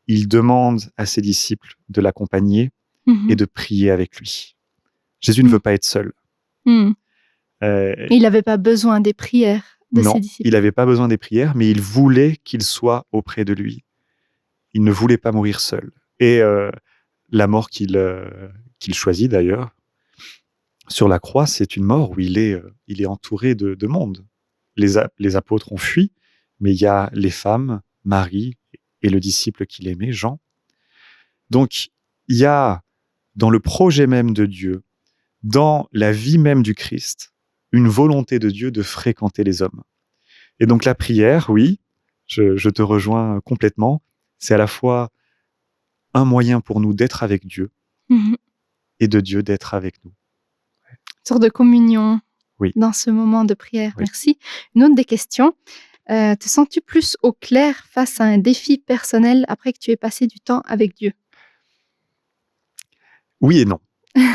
Il demande à ses disciples de l'accompagner et de prier avec lui. Jésus ne veut pas être seul. Hmm. Euh, Il n'avait pas besoin des prières de non, ses disciples. il n'avait pas besoin des prières, mais il voulait qu'ils soient auprès de lui. Il ne voulait pas mourir seul. Et la mort qu'il choisit d'ailleurs, sur la croix, c'est une mort où il est entouré de monde. Les apôtres ont fui, mais il y a les femmes, Marie et le disciple qu'il aimait, Jean. Donc, il y a dans le projet même de Dieu, dans la vie même du Christ, une volonté de Dieu de fréquenter les hommes. Et donc la prière, oui, je te rejoins complètement, c'est à la fois un moyen pour nous d'être avec Dieu Mhm. et de Dieu d'être avec nous. Une sorte de communion Oui. dans ce moment de prière. Oui. Merci. Une autre des questions. Te sens-tu plus au clair face à un défi personnel après que tu aies passé du temps avec Dieu? Oui et non.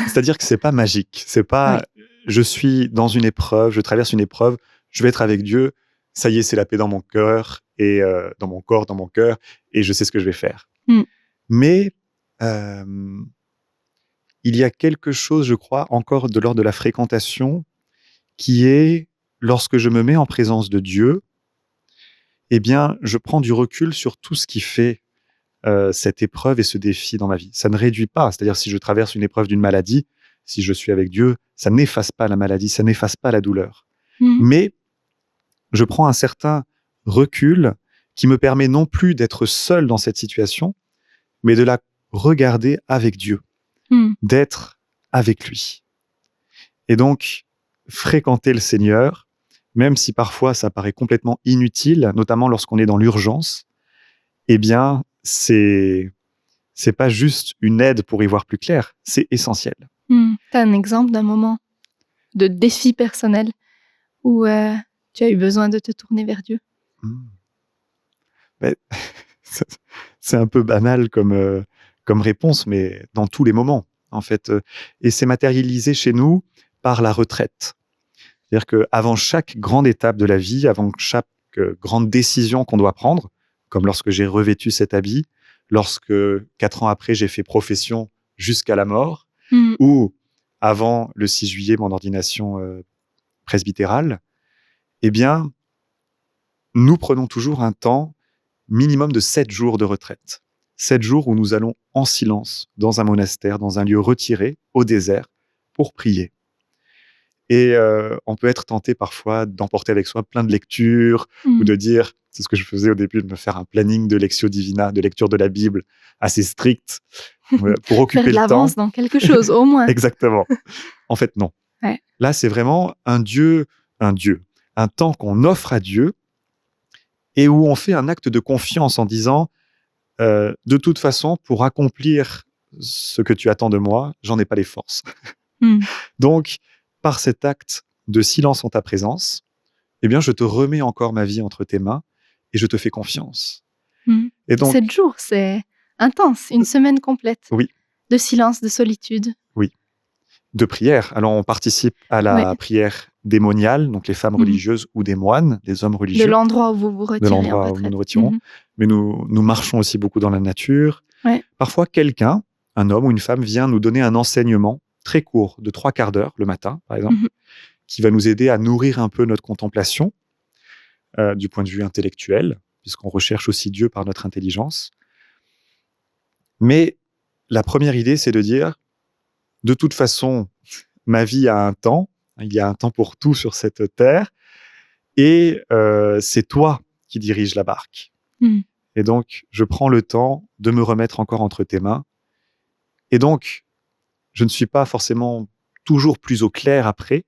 C'est-à-dire que c'est pas magique. C'est pas je suis dans une épreuve, je traverse une épreuve, je vais être avec Dieu, ça y est, c'est la paix dans mon cœur et dans mon corps, dans mon cœur, et je sais ce que je vais faire. Mm. Mais il y a quelque chose, je crois, encore de l'ordre de la fréquentation, qui est, lorsque je me mets en présence de Dieu, eh bien, je prends du recul sur tout ce qui fait cette épreuve et ce défi dans ma vie. Ça ne réduit pas, c'est-à-dire si je traverse une épreuve d'une maladie, si je suis avec Dieu, ça n'efface pas la maladie, ça n'efface pas la douleur. Mhm. Mais je prends un certain recul qui me permet non plus d'être seul dans cette situation, mais de la regarder avec Dieu, Mm. d'être avec lui. Et donc, fréquenter le Seigneur, même si parfois ça paraît complètement inutile, notamment lorsqu'on est dans l'urgence, eh bien, c'est pas juste une aide pour y voir plus clair, c'est essentiel. Mm. Tu as un exemple d'un moment de défi personnel où tu as eu besoin de te tourner vers Dieu? Mais, c'est un peu banal comme réponse, mais dans tous les moments, en fait. Et c'est matérialisé chez nous par la retraite. C'est-à-dire qu'avant chaque grande étape de la vie, avant chaque grande décision qu'on doit prendre, comme lorsque j'ai revêtu cet habit, lorsque 4 ans après, j'ai fait profession jusqu'à la mort, Mm. ou avant le 6 juillet, mon ordination presbytérale, eh bien, nous prenons toujours un temps minimum de 7 jours de retraite. 7 jours où nous allons en silence, dans un monastère, dans un lieu retiré, au désert, pour prier. Et on peut être tenté parfois d'emporter avec soi plein de lectures, ou de dire, c'est ce que je faisais au début, de me faire un planning de Lectio Divina, de lecture de la Bible assez strict, pour occuper Faire de le temps. l'avance dans quelque chose, au moins. Exactement. En fait, non. Ouais. Là, c'est vraiment un temps qu'on offre à Dieu et où on fait un acte de confiance en disant, de toute façon, pour accomplir ce que tu attends de moi, j'en ai pas les forces. Mm. Donc, par cet acte de silence en ta présence, eh bien, je te remets encore ma vie entre tes mains et je te fais confiance. Mm. Et donc, 7 jours, c'est intense, une semaine complète. Oui. De silence, de solitude. de prière. Alors, on participe à la prière démoniale, donc les femmes religieuses ou des moines, des hommes De religieux, l'endroit où vous vous retirez de en l'endroit où retraite. nous nous retirons. Mhm. Mais nous marchons aussi beaucoup dans la nature. Ouais. Parfois, quelqu'un, un homme ou une femme, vient nous donner un enseignement très court, de 3/4 d'heure le matin, par exemple, qui va nous aider à nourrir un peu notre contemplation du point de vue intellectuel, puisqu'on recherche aussi Dieu par notre intelligence. Mais la première idée, c'est de dire, de toute façon, ma vie a un temps, il y a un temps pour tout sur cette terre, et c'est toi qui diriges la barque. Mm. Et donc, je prends le temps de me remettre encore entre tes mains. Et donc, je ne suis pas forcément toujours plus au clair après,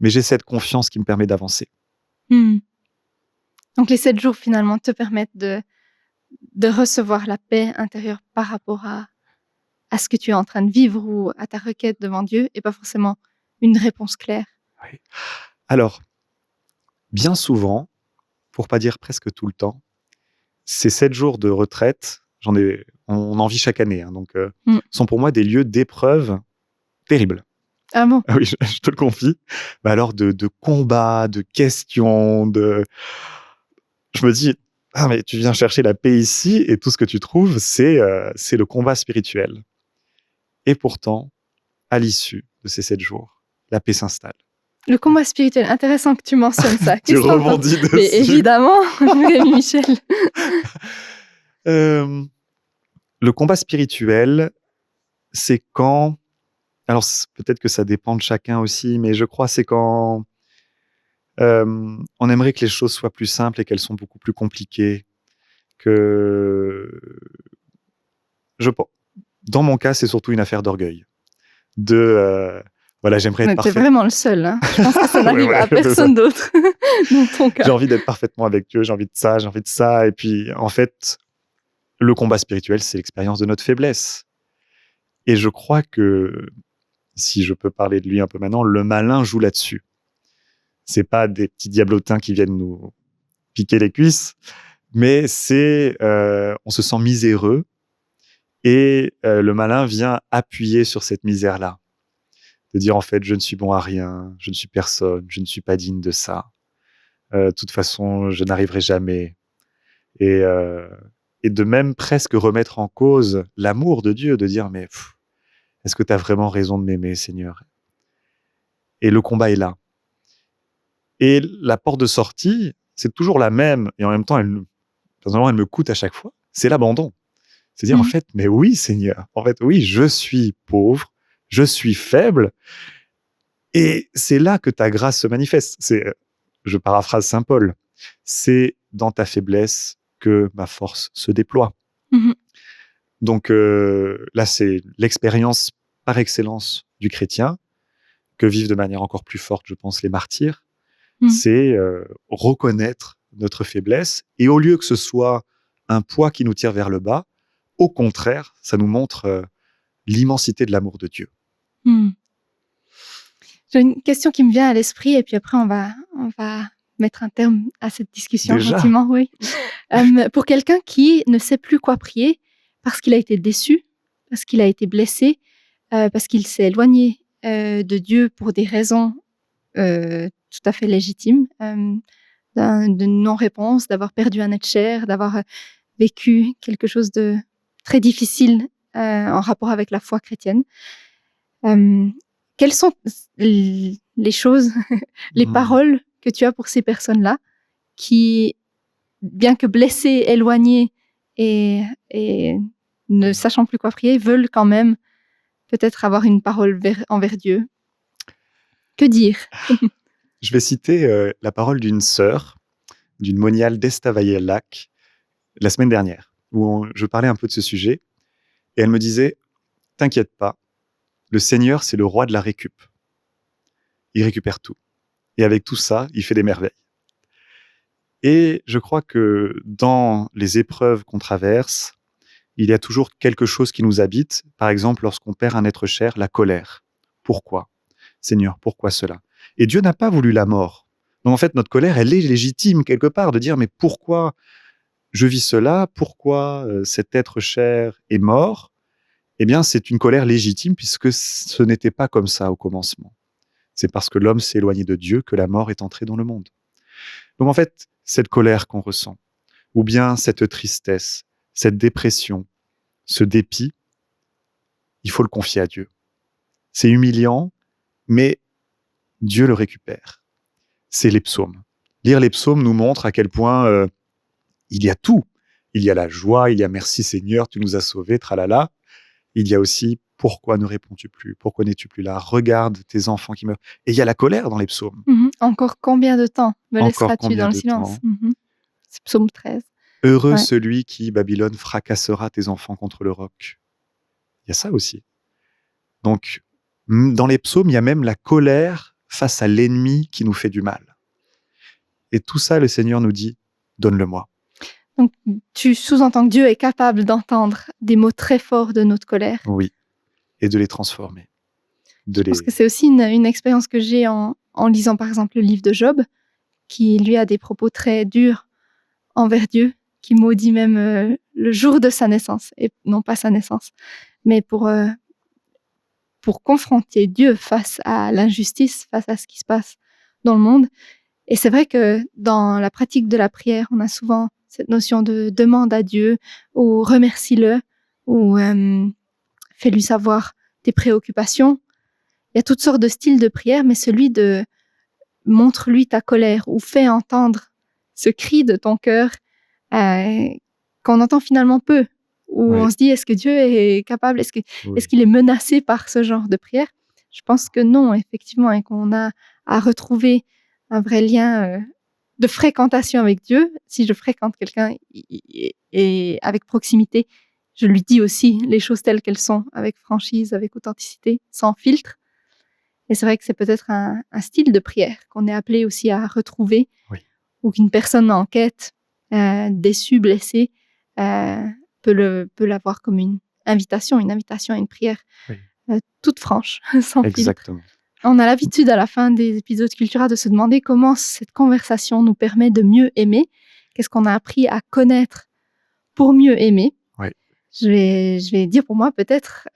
mais j'ai cette confiance qui me permet d'avancer. Mm. Donc les 7 jours finalement te permettent de recevoir la paix intérieure par rapport à ce que tu es en train de vivre ou à ta requête devant Dieu et pas forcément une réponse claire. Oui. Alors, bien souvent, pour pas dire presque tout le temps, ces 7 jours de retraite, on en vit chaque année, hein, donc sont pour moi des lieux d'épreuve terribles. Ah bon? Ah oui, je te le confie. Bah alors de combats, de questions, je me dis, ah mais tu viens chercher la paix ici et tout ce que tu trouves, c'est le combat spirituel. Et pourtant, à l'issue, de ces 7 jours, la paix s'installe. Le combat spirituel, intéressant que tu mentionnes ça. Tu Qu'est-ce que t'en penses? rebondis dessus. Mais évidemment, Rémi Michel. Euh, le combat spirituel, c'est quand... Alors, peut-être que ça dépend de chacun aussi, mais je crois que c'est quand on aimerait que les choses soient plus simples et qu'elles sont beaucoup plus compliquées. Dans mon cas, c'est surtout une affaire d'orgueil. Voilà, j'aimerais être T'es parfait. vraiment le seul. Hein. Je pense que ça n'arrive Ouais, à personne d'autre dans ton cas. J'ai envie d'être parfaitement avec Dieu, j'ai envie de ça, j'ai envie de ça. Et puis, en fait, le combat spirituel, c'est l'expérience de notre faiblesse. Et je crois que, si je peux parler de lui un peu maintenant, le malin joue là-dessus. C'est pas des petits diablotins qui viennent nous piquer les cuisses, mais c'est on se sent miséreux et le malin vient appuyer sur cette misère-là. De dire, en fait, je ne suis bon à rien, je ne suis personne, je ne suis pas digne de ça. De toute façon, je n'arriverai jamais. Et de même presque remettre en cause l'amour de Dieu, de dire, mais est-ce que tu as vraiment raison de m'aimer, Seigneur? Et le combat est là. Et la porte de sortie, c'est toujours la même, et en même temps, elle me coûte à chaque fois, c'est l'abandon. C'est dire, en fait, mais oui, Seigneur, en fait, oui, je suis pauvre, je suis faible, et c'est là que ta grâce se manifeste. Je paraphrase Saint Paul, c'est dans ta faiblesse que ma force se déploie. Mm-hmm. Donc là, c'est l'expérience par excellence du chrétien, que vivent de manière encore plus forte, je pense, les martyrs. C'est reconnaître notre faiblesse, et au lieu que ce soit un poids qui nous tire vers le bas, au contraire, ça nous montre l'immensité de l'amour de Dieu. J'ai une question qui me vient à l'esprit, et puis après on va mettre un terme à cette discussion. Déjà? Gentiment, oui. Pour quelqu'un qui ne sait plus quoi prier parce qu'il a été déçu, parce qu'il a été blessé, parce qu'il s'est éloigné de Dieu pour des raisons tout à fait légitimes, de non-réponse, d'avoir perdu un être cher, d'avoir vécu quelque chose de très difficile en rapport avec la foi chrétienne. Quelles sont les choses, les paroles que tu as pour ces personnes-là qui, bien que blessées, éloignées et ne sachant plus quoi prier, veulent quand même peut-être avoir une parole envers Dieu? Que dire? Je vais citer la parole d'une sœur, d'une moniale d'Estavayer-Lac, la semaine dernière, où je parlais un peu de ce sujet, et elle me disait, t'inquiète pas, le Seigneur, c'est le roi de la récup. Il récupère tout. Et avec tout ça, il fait des merveilles. Et je crois que dans les épreuves qu'on traverse, il y a toujours quelque chose qui nous habite. Par exemple, lorsqu'on perd un être cher, la colère. Pourquoi? Seigneur, pourquoi cela? Et Dieu n'a pas voulu la mort. Donc en fait, notre colère, elle est légitime quelque part, de dire, mais pourquoi je vis cela? Pourquoi cet être cher est mort? Eh bien, c'est une colère légitime, puisque ce n'était pas comme ça au commencement. C'est parce que l'homme s'est éloigné de Dieu que la mort est entrée dans le monde. Donc en fait, cette colère qu'on ressent, ou bien cette tristesse, cette dépression, ce dépit, il faut le confier à Dieu. C'est humiliant, mais Dieu le récupère. C'est les psaumes. Lire les psaumes nous montre à quel point il y a tout. Il y a la joie, il y a merci Seigneur, tu nous as sauvés, tralala. Il y a aussi pourquoi ne réponds-tu plus? Pourquoi n'es-tu plus là? Regarde tes enfants qui meurent. Et il y a la colère dans les psaumes. Encore combien de temps me laisseras-tu dans le silence? C'est psaume 13. Heureux celui qui, Babylone, fracassera tes enfants contre le roc. Il y a ça aussi. Donc, dans les psaumes, il y a même la colère face à l'ennemi qui nous fait du mal. Et tout ça, le Seigneur nous dit, donne-le-moi. Donc, tu sous-entends que Dieu est capable d'entendre des mots très forts de notre colère. Oui, et de les transformer. Parce que c'est aussi une expérience que j'ai en lisant, par exemple, le livre de Job, qui, lui, a des propos très durs envers Dieu, qui maudit même le jour de sa naissance, et non pas sa naissance, mais pour confronter Dieu face à l'injustice, face à ce qui se passe dans le monde. Et c'est vrai que dans la pratique de la prière, on a souvent cette notion de demande à Dieu, ou remercie-le, ou fais-lui savoir tes préoccupations. Il y a toutes sortes de styles de prière, mais celui de montre-lui ta colère ou fais entendre ce cri de ton cœur qu'on entend finalement peu, où on se dit est-ce que Dieu est capable, est-ce qu'il est menacé par ce genre de prière? Je pense que non, effectivement, et qu'on a à retrouver un vrai lien de fréquentation avec Dieu. Si je fréquente quelqu'un et avec proximité, je lui dis aussi les choses telles qu'elles sont, avec franchise, avec authenticité, sans filtre. Et c'est vrai que c'est peut-être un style de prière qu'on est appelé aussi à retrouver, ou qu'une personne en quête, déçue, blessée, peut l'avoir comme une invitation à une prière toute franche, sans Exactement. filtre. On a l'habitude à la fin des épisodes Cultura de se demander comment cette conversation nous permet de mieux aimer. Qu'est-ce qu'on a appris à connaître pour mieux aimer? Je vais dire pour moi peut-être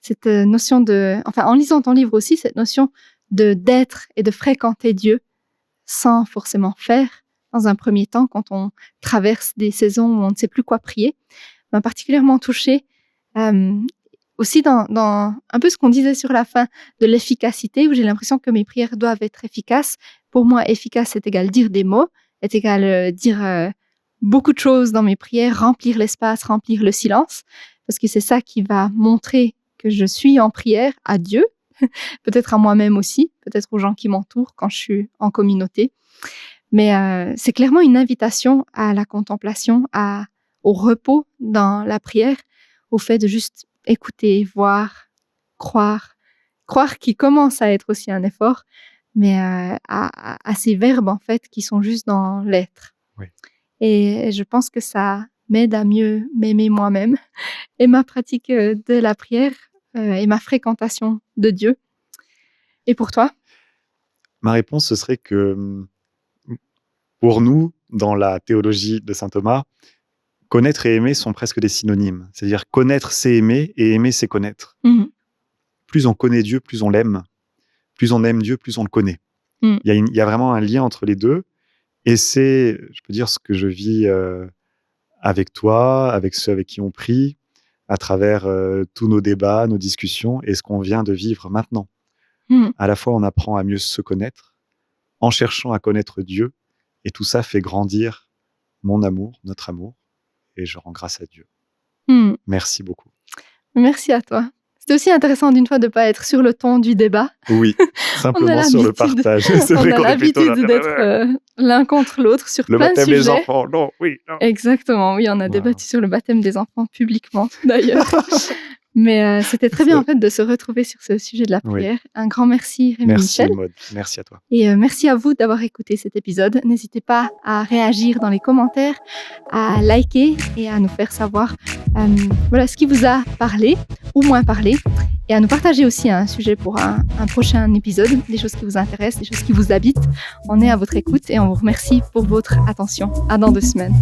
cette notion en lisant ton livre aussi, cette notion d'être et de fréquenter Dieu sans forcément faire dans un premier temps quand on traverse des saisons où on ne sait plus quoi prier, m'a particulièrement touchée aussi dans un peu ce qu'on disait sur la fin de l'efficacité, où j'ai l'impression que mes prières doivent être efficaces. Pour moi, efficace, c'est égal dire des mots, est égal dire beaucoup de choses dans mes prières, remplir l'espace, remplir le silence, parce que c'est ça qui va montrer que je suis en prière à Dieu, peut-être à moi-même aussi, peut-être aux gens qui m'entourent quand je suis en communauté. Mais c'est clairement une invitation à la contemplation, au repos dans la prière, au fait de juste écouter, voir, croire qui commence à être aussi un effort, mais à ces verbes en fait qui sont juste dans l'être. Et je pense que ça m'aide à mieux m'aimer moi-même et ma pratique de la prière et ma fréquentation de Dieu. Et pour toi? Ma réponse, ce serait que pour nous, dans la théologie de saint Thomas, connaître et aimer sont presque des synonymes. C'est-à-dire connaître, c'est aimer, et aimer, c'est connaître. Plus on connaît Dieu, plus on l'aime. Plus on aime Dieu, plus on le connaît. Il y a vraiment un lien entre les deux. Et c'est, je peux dire, ce que je vis avec toi, avec ceux avec qui on prie, à travers tous nos débats, nos discussions, et ce qu'on vient de vivre maintenant. À la fois, on apprend à mieux se connaître, en cherchant à connaître Dieu, et tout ça fait grandir mon amour, notre amour, et je rends grâce à Dieu. Merci beaucoup. Merci à toi. C'était aussi intéressant d'une fois de ne pas être sur le ton du débat. Oui, simplement sur le partage. C'est vrai qu'on a l'habitude d'être l'un contre l'autre sur plein de sujets. Le baptême des enfants, non. Exactement, oui, on a débattu sur le baptême des enfants publiquement, d'ailleurs. Mais c'était très bien en fait de se retrouver sur ce sujet de la prière. Un grand merci Rémi Michel. Merci Maud, merci à toi. Et merci à vous d'avoir écouté cet épisode. N'hésitez pas à réagir dans les commentaires, à liker et à nous faire savoir ce qui vous a parlé ou moins parlé. Et à nous partager aussi un sujet pour un prochain épisode, des choses qui vous intéressent, des choses qui vous habitent. On est à votre écoute et on vous remercie pour votre attention. À dans 2 semaines.